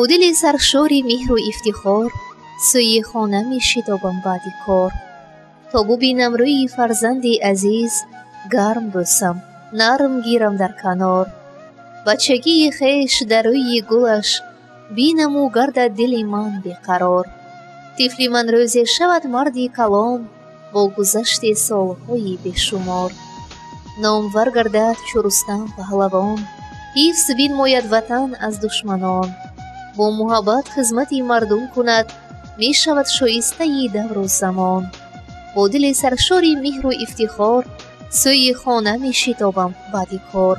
با دل سرشاری مهر و افتخار سوی خانه می شتابم بعد کار. تا ببینم روی فرزندی عزیز گرم بوسم نرم گیرم در کنار. بچگی خویش در روی گلش بینم و گردد دل من بیقرار. طفل من روزی شود مردی کلام با گذشت سالهای بیشمار. نامور گردد چو رستم پهلوان حفظ بنماید وطن از دشمنان. با محبت خدمتی مردم کند می شود شایسته دور و زمان. با دل سرشاری مهر و افتخار سوی خانه می شتابم بعد کار.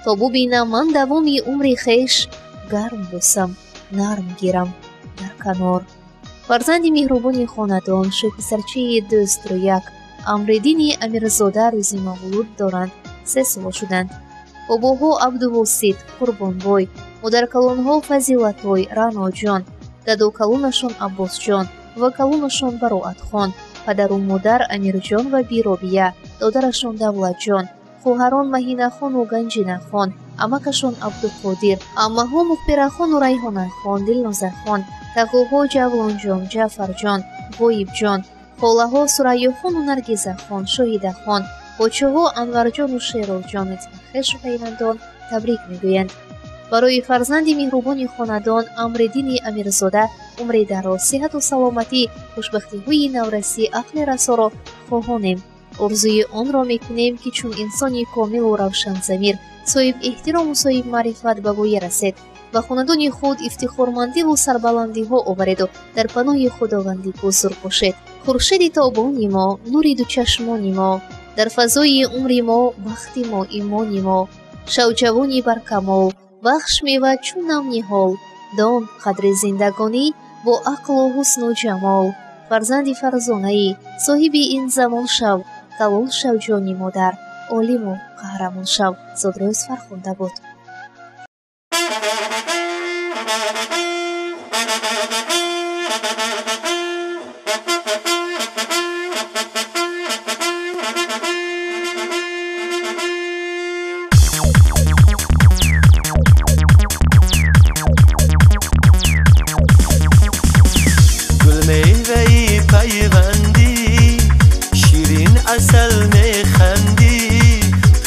تا ببینم من دوام عمر خویش گرم بوسم نرم گیرم در کنار. فرزند مهربان خاندان پسرچه دوست رو یک امردین امیرزاده روزی مولود دارند. 3 سال شدند. باباها عبدالواسط قربانبای، مادر کلانها فضیلتای رعنا جان، دادو کلانشان عباس جان و کلانشان براعت خان، پدر و مادر امیر جان و بیرابیه، دادرشان دولت جان، خواهران مهینه خان و گنجینه خان، عمکشان عبدالقادر، عمه‌ها مخبره خان و ریحانه خان، دلنازه خان، تقوها جولان جان، جعفر جان، غایب جان، خاله‌ها ثریا خان و نرگیزه خان، شاهیده خان، بچه‌ها انور جان و شیرو جان خویش و پیوندان تبریک میگویند. برای فرزند مهربان خاندان امردین امیرزاده عمر دراز، صحت و سلامتی، خوشبختی‌های نورسی، عقل رسا را خواهانیم. آرزوی آن را میکنیم که چون انسانی کامل و روشن ضمیر، صاحب احترام و صاحب معرفت به وی رسید و خاندان خود افتخارمندی و سربلندی ها آورد و در پناه خداوندی بزرگ باشد. خورشید تابانی ما، نور دو چشمان ما، در فضای عمر ما، بخت ما، ایمان ما، شوجوانی بر کمال، بخش میوه چون نم نهال، دان قدر زندگانی با عقل و حسن و جمال. فرزند فرزانه‌ای صاحب این زمان شو، کلال شو جانی مادر، عالم و قهرمان شو. زادروز فرخنده بود. پیوندی شیرین عسل میخندی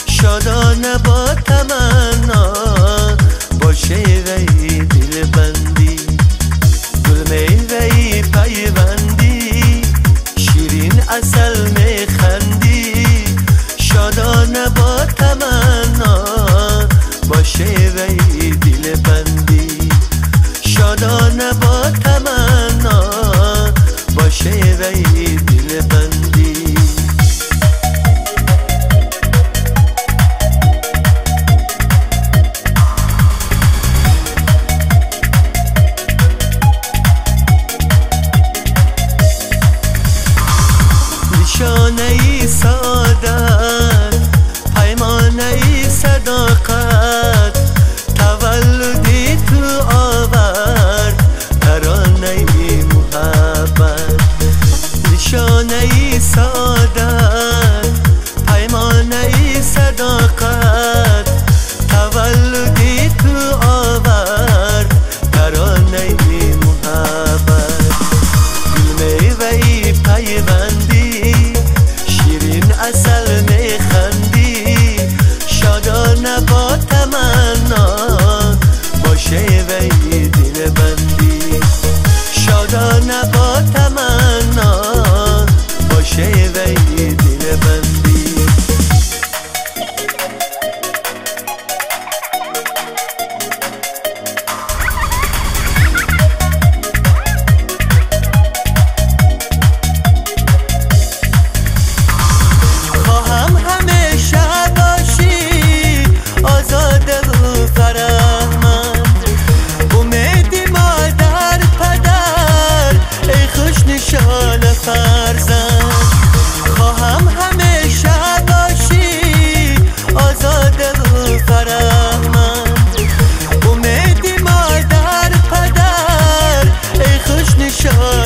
شادانه با تمنا با شیوهی دل بندی. گل میوهی پیوندی شیرین عسل میخندی شادانه با تمنا با شیوهی دل بندی. شادانه با تمنا با شیوهی دل بندی. نشانه ای سعادت، پیمانه ای صداقت، تولدی تو آورد ترانه ای محبت. نشانه ای سعادت، پیمانه ای صداقت، تولدی تو آورد ترانه ای محبت. گل میوه‌ای پیوندی شیرین عسل میخندی شادانه با تمنا با شیوه‌ای دل بندی. شادانه با تمنا با شیوه‌ای دل بندی. خواهم همیشه باشی آزاده و فرهمند، امیدی مادر پدر ای خوش نشان فرزند. خواهم همیشه باشی آزاده و فرهمند، امیدی مادر پدر ای خوش نشان